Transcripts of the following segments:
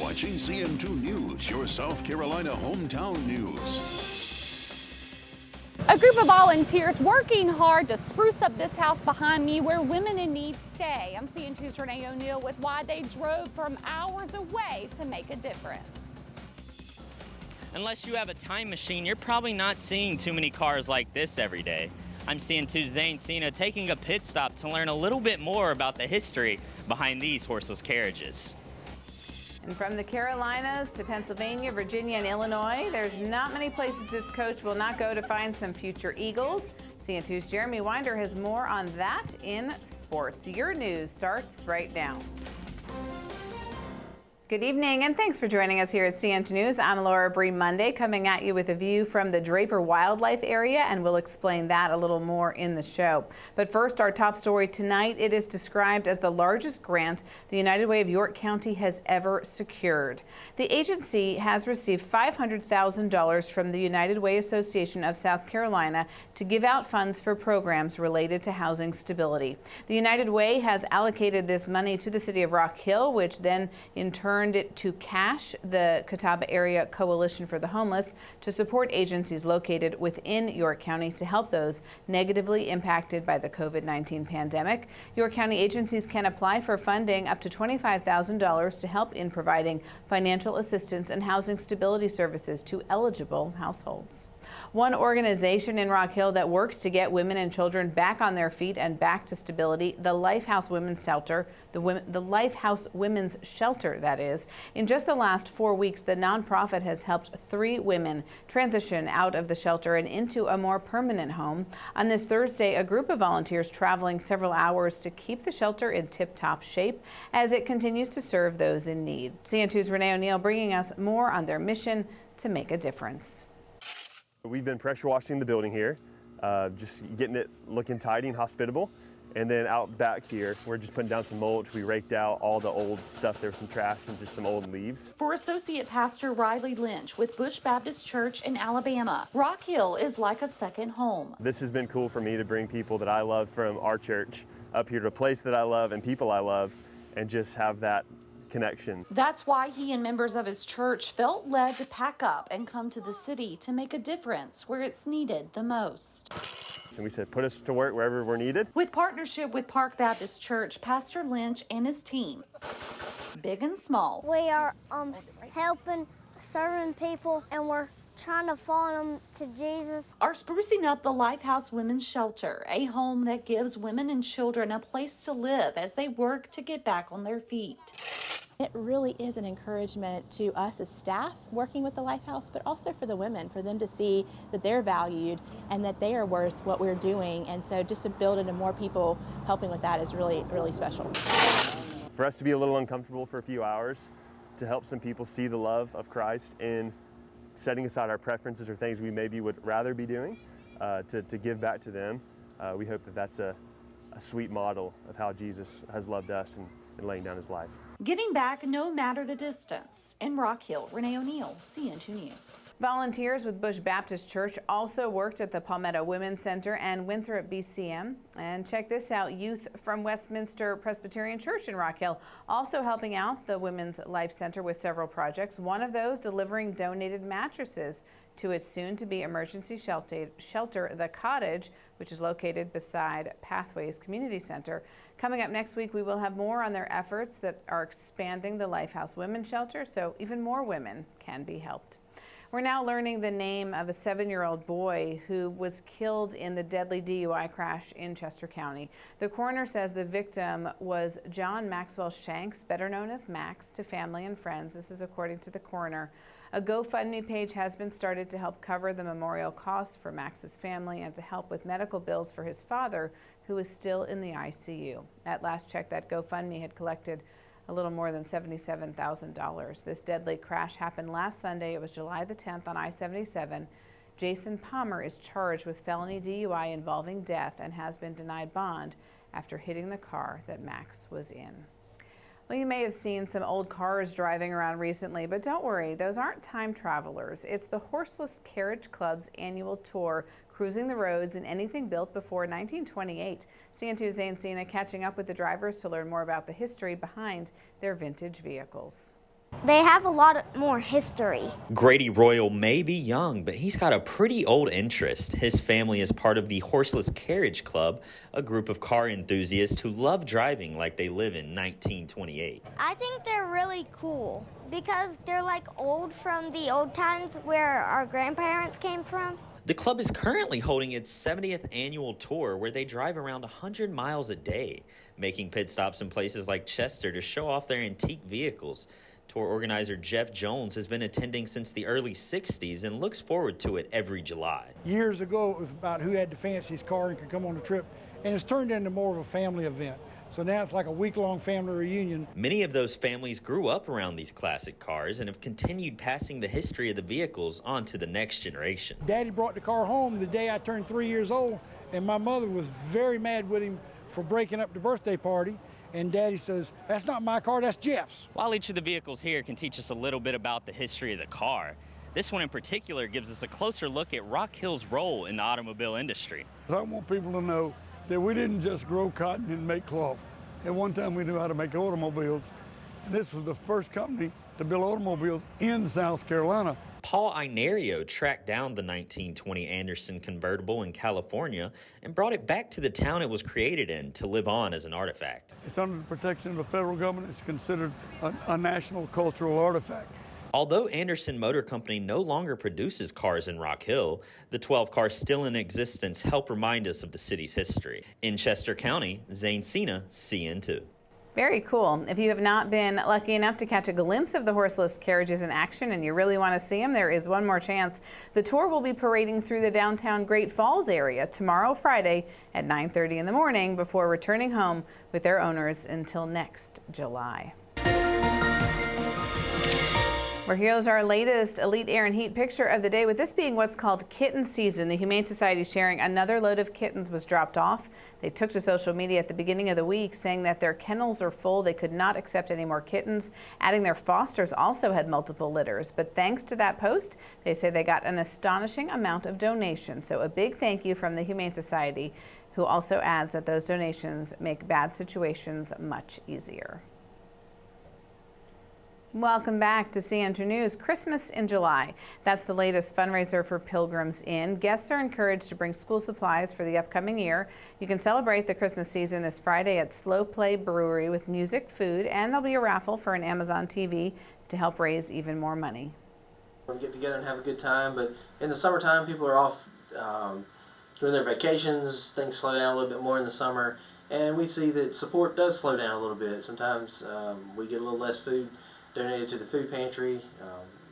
watching CN2 News, your South Carolina hometown news. A group of volunteers working hard to spruce up this house behind me where women in need stay. I'm CN2's Renee O'Neill with why they drove from hours away to make a difference. Unless you have a time machine, you're probably not seeing too many cars like this every day. I'm CN2's Zane Cena taking a pit stop to learn a little bit more about the history behind these horseless carriages. And from the Carolinas to Pennsylvania, Virginia, and Illinois, there's not many places this coach will not go to find some future Eagles. CN2's Jeremy Winder has more on that in sports. Your news starts right now. Good evening, and thanks for joining us here at CN2 News. I'm Laura Bree Monday, coming at you with a view from the Draper Wildlife Area, and we'll explain that a little more in the show. But first, our top story tonight. It is described as the largest grant the United Way of York County has ever secured. The agency has received $500,000 from the United Way Association of South Carolina to give out funds for programs related to housing stability. The United Way has allocated this money to the city of Rock Hill, which then in turn it to CASH, the Catawba Area Coalition for the Homeless, to support agencies located within York County to help those negatively impacted by the COVID-19 pandemic. York County agencies can apply for funding up to $25,000 to help in providing financial assistance and housing stability services to eligible households. One organization in Rock Hill that works to get women and children back on their feet and back to stability, the Lifehouse Women's Shelter, the Lifehouse Women's Shelter, that is. In just the last 4 weeks, the nonprofit has helped 3 women transition out of the shelter and into a more permanent home. On this Thursday, a group of volunteers traveling several hours to keep the shelter in tip-top shape as it continues to serve those in need. CN2's Renee O'Neill bringing us more on their mission to make a difference. We've been pressure washing the building here, just getting it looking tidy and hospitable. And then out back here, we're just putting down some mulch. We raked out all the old stuff. There was some trash and just some old leaves. For Associate Pastor Riley Lynch with Bush Baptist Church in Alabama, Rock Hill is like a second home. This has been cool for me to bring people that I love from our church up here to a place that I love and people I love, and just have that connection. That's why he and members of his church felt led to pack up and come to the city to make a difference where it's needed the most. And we said, put us to work wherever we're needed. With partnership with Park Baptist Church, Pastor Lynch and his team, big and small. We are helping, serving people, and we're trying to follow them to Jesus. Are sprucing up the Lifehouse Women's Shelter, a home that gives women and children a place to live as they work to get back on their feet. It really is an encouragement to us as staff working with the Lifehouse, but also for the women, for them to see that they're valued and that they are worth what we're doing. And so just to build into more people helping with that is really, really special. For us to be a little uncomfortable for a few hours, to help some people see the love of Christ in setting aside our preferences or things we maybe would rather be doing, to give back to them. We hope that that's a sweet model of how Jesus has loved us and laying down his life. Giving back no matter the distance. In Rock Hill, Renee O'Neill, CN2 News. Volunteers with Bush Baptist Church also worked at the Palmetto Women's Center and Winthrop BCM. And check this out, youth from Westminster Presbyterian Church in Rock Hill also helping out the Women's Life Center with several projects. One of those delivering donated mattresses to its soon-to-be emergency shelter, The Cottage, which is located beside Pathways Community Center. Coming up next week, we will have more on their efforts that are expanding the Lifehouse Women's Shelter so even more women can be helped. We're now learning the name of a 7-year-old boy who was killed in the deadly DUI crash in Chester County. The coroner says the victim was John Maxwell Shanks, better known as Max, to family and friends. This is according to the coroner. A GoFundMe page has been started to help cover the memorial costs for Max's family and to help with medical bills for his father, who is still in the ICU. At last check, that GoFundMe had collected a little more than $77,000. This deadly crash happened last Sunday. It was July the 10th on I-77. Jason Palmer is charged with felony DUI involving death and has been denied bond after hitting the car that Max was in. Well, you may have seen some old cars driving around recently, but don't worry, those aren't time travelers. It's the Horseless Carriage Club's annual tour, cruising the roads in anything built before 1928. CN2's Zane Cena catching up with the drivers to learn more about the history behind their vintage vehicles. They have a lot more history. Grady Royal may be young, but he's got a pretty old interest. His family is part of the Horseless Carriage Club, a group of car enthusiasts who love driving like they live in 1928. I think they're really cool because they're like old from the old times where our grandparents came from. The club is currently holding its 70th annual tour where they drive around 100 miles a day, making pit stops in places like Chester to show off their antique vehicles. Tour organizer Jeff Jones has been attending since the early 60s and looks forward to it every July. Years ago, it was about who had the fanciest car and could come on the trip, and it's turned into more of a family event. So now it's like a week-long family reunion. Many of those families grew up around these classic cars and have continued passing the history of the vehicles on to the next generation. Daddy brought the car home the day I turned 3 years old, and my mother was very mad with him for breaking up the birthday party. And Daddy says, "That's not my car, that's Jeff's." While each of the vehicles here can teach us a little bit about the history of the car, this one in particular gives us a closer look at Rock Hill's role in the automobile industry. I want people to know that we didn't just grow cotton and make cloth. At one time we knew how to make automobiles, and this was the first company to build automobiles in South Carolina. Paul Inario tracked down the 1920 Anderson convertible in California and brought it back to the town it was created in to live on as an artifact. It's under the protection of the federal government. It's considered a national cultural artifact. Although Anderson Motor Company no longer produces cars in Rock Hill, the 12 cars still in existence help remind us of the city's history. In Chester County, Zane Cena, CN2. Very cool. If you have not been lucky enough to catch a glimpse of the horseless carriages in action and you really want to see them, there is one more chance. The tour will be parading through the downtown Great Falls area tomorrow, Friday at 9:30 in the morning before returning home with their owners until next July. Well, here's our latest Elite Air and Heat picture of the day. With this being what's called kitten season, the Humane Society sharing another load of kittens was dropped off. They took to social media at the beginning of the week saying that their kennels are full. They could not accept any more kittens, adding their fosters also had multiple litters. But thanks to that post, they say they got an astonishing amount of donations. So a big thank you from the Humane Society, who also adds that those donations make bad situations much easier. Welcome back to CN2 News. Christmas in July. That's the latest fundraiser for Pilgrims Inn. Guests are encouraged to bring school supplies for the upcoming year. You can celebrate the Christmas season this Friday at Slow Play Brewery with music, food, and there'll be a raffle for an Amazon TV to help raise even more money. We get together and have a good time, but in the summertime, people are off during their vacations. Things slow down a little bit more in the summer, and we see that support does slow down a little bit. Sometimes we get a little less food donated to the food pantry.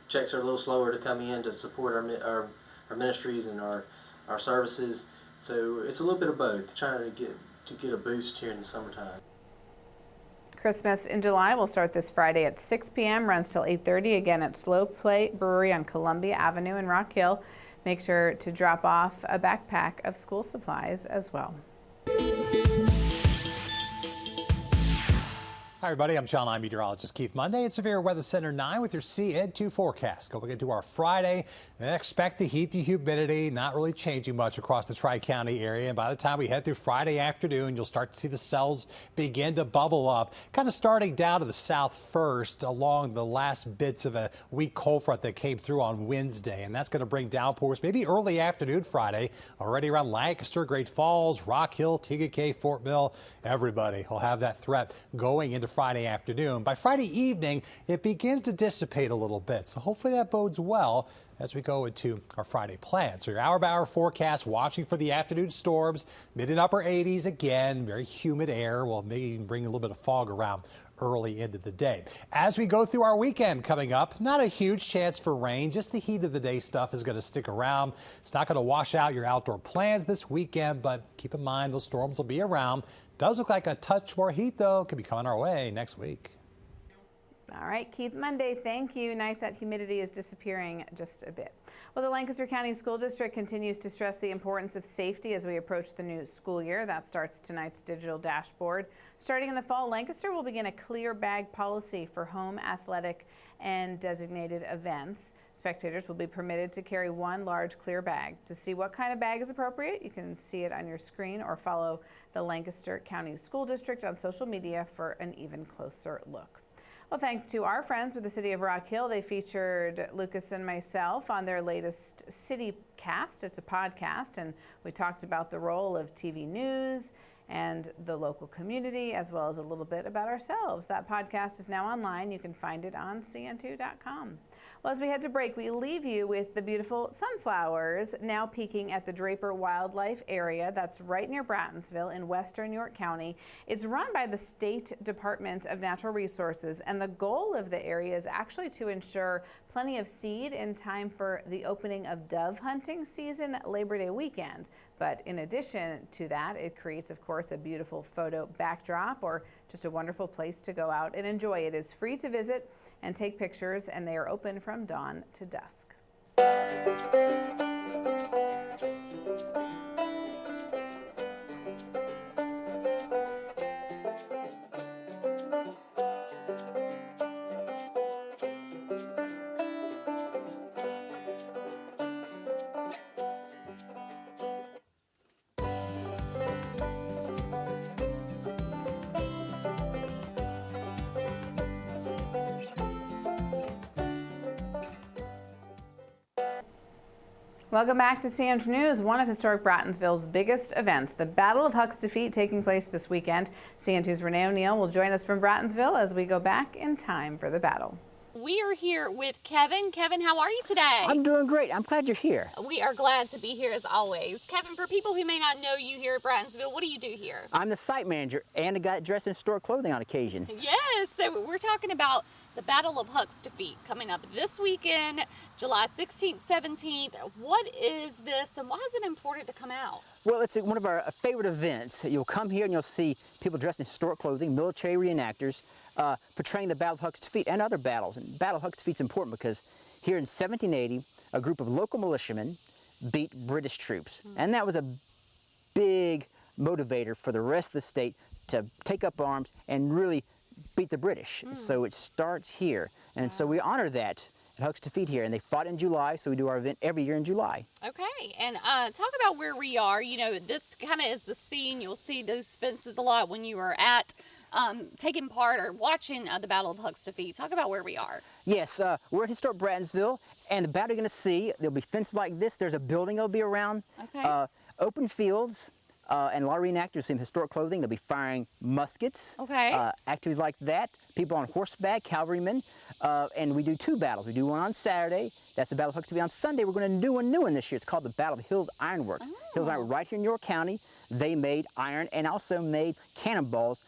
Checks are a little slower to come in to support our ministries and our services. So it's a little bit of both, trying to get a boost here in the summertime. Christmas in July will start this Friday at 6 p.m., runs till 8:30, again at Slow Play Brewery on Columbia Avenue in Rock Hill. Make sure to drop off a backpack of school supplies as well. Hi everybody, I'm Channel 9 meteorologist Keith Monday at Severe Weather Center 9 with your CN2 forecast. Going into our Friday, and expect the heat, the humidity not really changing much across the Tri-County area. And by the time we head through Friday afternoon, you'll start to see the cells begin to bubble up, kind of starting down to the south first along the last bits of a weak cold front that came through on Wednesday. And that's going to bring downpours maybe early afternoon Friday, already around Lancaster, Great Falls, Rock Hill, TGK, Fort Mill. Everybody will have that threat going into Friday afternoon. By Friday evening, it begins to dissipate a little bit. So hopefully that bodes well as we go into our Friday plan. So your hour-by-hour forecast, watching for the afternoon storms, mid and upper 80s again, very humid air. Will maybe even bring a little bit of fog around early into the day. As we go through our weekend coming up, not a huge chance for rain, just the heat of the day stuff is going to stick around. It's not going to wash out your outdoor plans this weekend, but keep in mind those storms will be around. Does look like a touch more heat, though, could be coming our way next week. All right, Keith Monday, thank you. Nice that humidity is disappearing just a bit. Well, the Lancaster County School District continues to stress the importance of safety as we approach the new school year. That starts tonight's digital dashboard. Starting in the fall, Lancaster will begin a clear bag policy for home, athletic, and designated events. Spectators will be permitted to carry one large clear bag. To see what kind of bag is appropriate, you can see it on your screen or follow the Lancaster County School District on social media for an even closer look. Well, thanks to our friends with the City of Rock Hill, they featured Lucas and myself on their latest City Cast. It's a podcast, and we talked about the role of TV news and the local community, as well as a little bit about ourselves. That podcast is now online. You can find it on CN2.com. Well, as we head to break, we leave you with the beautiful sunflowers now peaking at the Draper Wildlife Area. That's right near Brattonsville in western York County. It's run by the State Department of Natural Resources, and the goal of the area is actually to ensure plenty of seed in time for the opening of dove hunting season Labor Day weekend. But in addition to that, it creates, of course, a beautiful photo backdrop or just a wonderful place to go out and enjoy. It is free to visit and take pictures, and they are open from dawn to dusk. Welcome back to CN2 News. One of historic Brattonsville's biggest events, the Battle of Huck's Defeat, taking place this weekend. CN2's Renee O'Neill will join us from Brattonsville as we go back in time for the battle. We are here with Kevin. Kevin, how are you today? I'm doing great. I'm glad you're here. We are glad to be here as always. Kevin, for people who may not know you here at Brattonsville, what do you do here? I'm the site manager and a guy that dresses in historic clothing on occasion. Yes, so we're talking about the Battle of Huck's Defeat coming up this weekend, July 16th, 17th. What is this and why is it important to come out? Well, it's one of our favorite events. You'll come here and you'll see people dressed in historic clothing, military reenactors, portraying the Battle of Huck's Defeat and other battles. And Battle of Huck's Defeat is important because here in 1780, a group of local militiamen beat British troops. And that was a big motivator for the rest of the state to take up arms and really beat the British. So it starts here. And so we honor that at Huck's Defeat here. And they fought in July, so we do our event every year in July. Okay, and talk about where we are. You know, this kind of is the scene. You'll see those fences a lot when you are at taking part or watching the Battle of Huck's Defeat. Talk about where we are. Yes, we're at historic Brattonsville, and the battle you're going to see, there'll be fences like this. There's a building that'll be around, open fields, and a lot of reenactors in historic clothing. They'll be firing muskets, activities like that, people on horseback, cavalrymen, and we do two battles. We do one on Saturday. That's the Battle of Huck's Defeat. On Sunday, we're going to do a new one this year. It's called the Battle of Hills Iron Works. Hills Iron, right here in York County. They made iron and also made cannonballs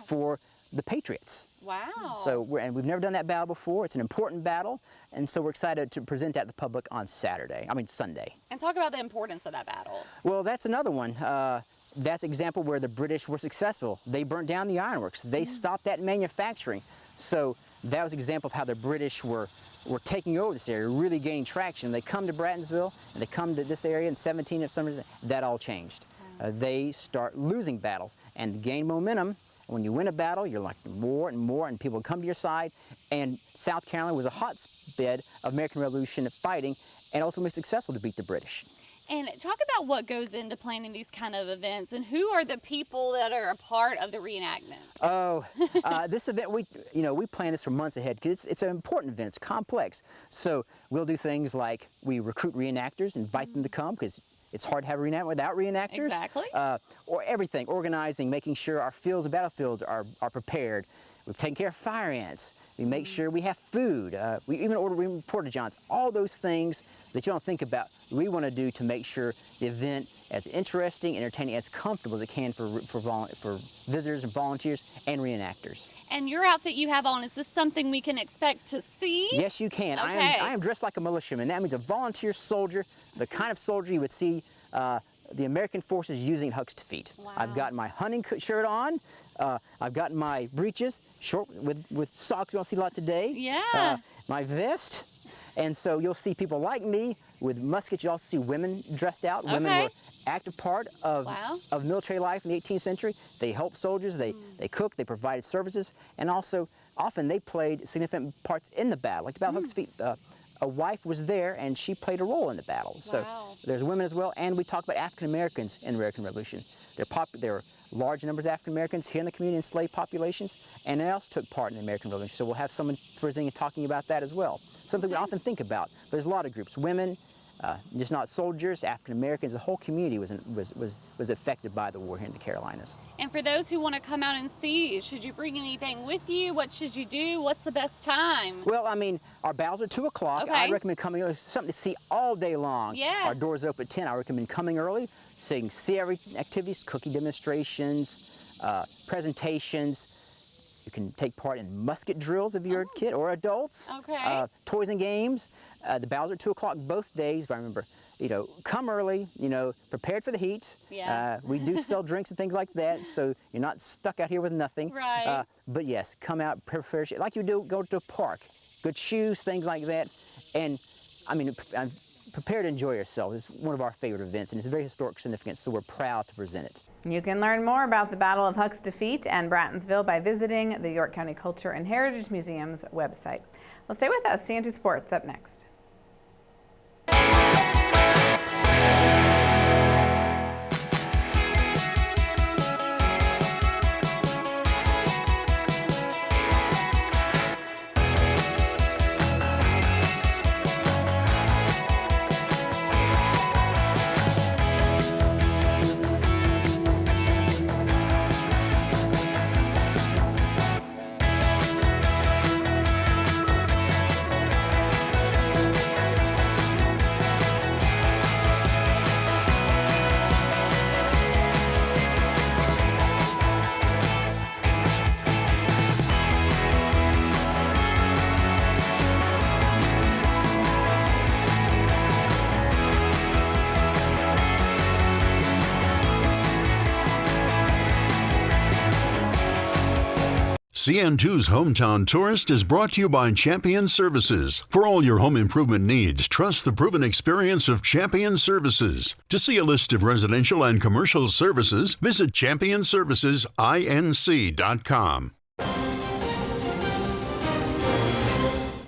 for the Patriots. Wow. So we've never done that battle before. It's an important battle, and so we're excited to present that to the public on Sunday. And talk about the importance of that battle. Well, that's another one. That's an example where the British were successful. They burnt down the ironworks. They stopped that manufacturing. So that was an example of how the British were taking over this area, really gaining traction. They come to Brattonsville, and they come to this area in 17 of some reason. That all changed. They start losing battles and gain momentum. When you win a battle, you're like more and more, and people come to your side. And South Carolina was a hotbed of American Revolution fighting, and ultimately successful to beat the British. And talk about what goes into planning these kind of events, and who are the people that are a part of the reenactments? Oh, this event, we plan this for months ahead because it's an important event. It's complex. So we'll do things like we recruit reenactors, invite them to come because it's hard to have a reenactment without reenactors. Exactly. Or everything, organizing, making sure our fields and battlefields are prepared. We've taken care of fire ants. We make sure we have food. We even order porta-johns. All those things that you don't think about, we want to do to make sure the event as interesting, entertaining, as comfortable as it can for visitors and volunteers and reenactors. And your outfit you have on, is this something we can expect to see? Yes, you can. Okay. I am dressed like a militiaman. That means a volunteer soldier, the kind of soldier you would see the American forces using at Huck's Defeat. Wow. I've got my hunting shirt on. I've got my breeches, short with socks. You don't see a lot today. Yeah. My vest. And so you'll see people like me with muskets. You also see women dressed out. Women were active part of military life in the 18th century. They helped soldiers. They cooked. They provided services. And also, often they played significant parts in the battle. Like the Battle of Huck's Defeat, a wife was there, and she played a role in the battle. So there's women as well. And we talk about African Americans in the American Revolution. They're large numbers of African Americans here in the community, enslaved populations, and they also took part in the American Revolution. So we'll have someone presenting and talking about that as well. Something we often think about. There's a lot of groups, women, just not soldiers, African Americans, the whole community was affected by the war here in the Carolinas. And for those who want to come out and see, should you bring anything with you? What should you do? What's the best time? Well, I mean, our battles are 2 o'clock. Okay. I recommend coming early. Something to see all day long. Yeah. Our doors open at 10. I recommend coming early so you can see every activities, cookie demonstrations, presentations. You can take part in musket drills if you're a kid or adults. Okay. Toys and games. The battles are 2 o'clock both days, but remember, come early, prepared for the heat. Yeah. We do sell drinks and things like that, so you're not stuck out here with nothing. Right. But yes, come out, prepare, like you do, go to a park. Good shoes, things like that. And, prepare to enjoy yourself. It's one of our favorite events, and it's very historic significance, so we're proud to present it. You can learn more about the Battle of Huck's defeat and Brattonsville by visiting the York County Culture and Heritage Museum's website. Well, stay with us. CN2 Sports up next. CN2's Hometown Tourist is brought to you by Champion Services. For all your home improvement needs, trust the proven experience of Champion Services. To see a list of residential and commercial services, visit championservicesinc.com.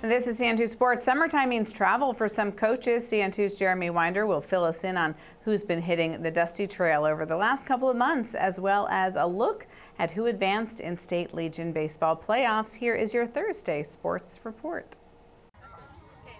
This is CN2 Sports. Summertime means travel for some coaches. CN2's Jeremy Winder will fill us in on who's been hitting the dusty trail over the last couple of months, as well as a look at who advanced in State Legion Baseball playoffs. Here is your Thursday Sports Report.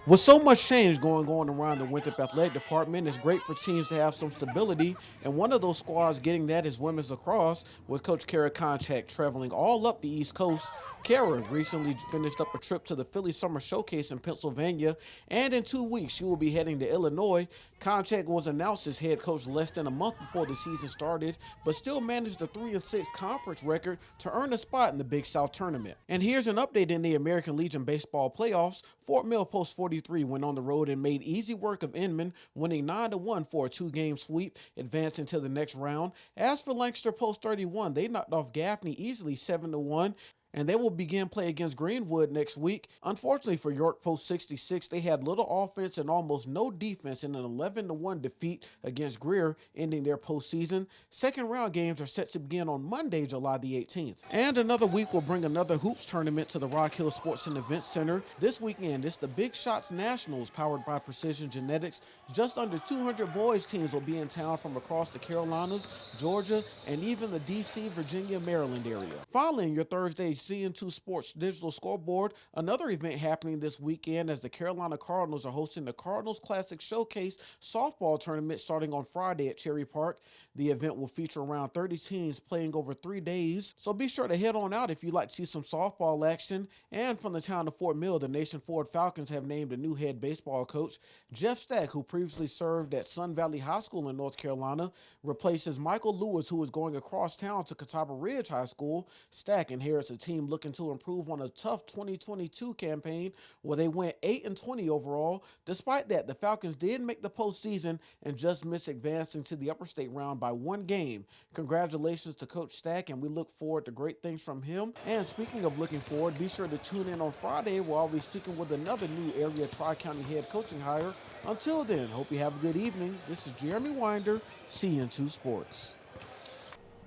With so much change going on around the Winthrop Athletic Department, it's great for teams to have some stability, and one of those squads getting that is women's lacrosse, with Coach Kara Konchak traveling all up the East Coast. Kara recently finished up a trip to the Philly Summer Showcase in Pennsylvania, and in 2 weeks she will be heading to Illinois. Konchak was announced as head coach less than a month before the season started, but still managed a 3-6 conference record to earn a spot in the Big South tournament. And here's an update in the American Legion Baseball playoffs. Fort Mill Post 43 went on the road and made easy work of Inman, winning 9-1 for a 2-game sweep, advancing to the next round. As for Lancaster Post 31, they knocked off Gaffney easily 7-1. And they will begin play against Greenwood next week. Unfortunately for York Post 66, they had little offense and almost no defense in an 11-1 defeat against Greer, ending their postseason. Second round games are set to begin on Monday, July the 18th. And another week will bring another hoops tournament to the Rock Hill Sports and Events Center. This weekend, it's the Big Shots Nationals powered by Precision Genetics. Just under 200 boys teams will be in town from across the Carolinas, Georgia, and even the D.C., Virginia, Maryland area. Following your Thursday CN2 Sports Digital Scoreboard, another event happening this weekend as the Carolina Cardinals are hosting the Cardinals Classic Showcase softball tournament starting on Friday at Cherry Park. The event will feature around 30 teams playing over 3 days, so be sure to head on out if you'd like to see some softball action. And from the town of Fort Mill, the Nation Ford Falcons have named a new head baseball coach. Jeff Stack, who previously served at Sun Valley High School in North Carolina, replaces Michael Lewis, who is going across town to Catawba Ridge High School. Stack inherits a team looking to improve on a tough 2022 campaign where they went 8-20 overall. Despite that, the Falcons did make the postseason and just missed advancing to the upper state round by 1 game. Congratulations to Coach Stack, and we look forward to great things from him. And speaking of looking forward, be sure to tune in on Friday where I'll be speaking with another new area Tri-County head coaching hire. Until then, hope you have a good evening. This is Jeremy Winder, CN2 Sports.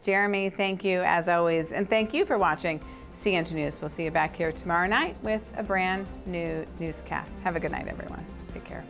Jeremy, thank you as always, and thank you for watching CN2 News. We'll see you back here tomorrow night with a brand new newscast. Have a good night, everyone. Take care.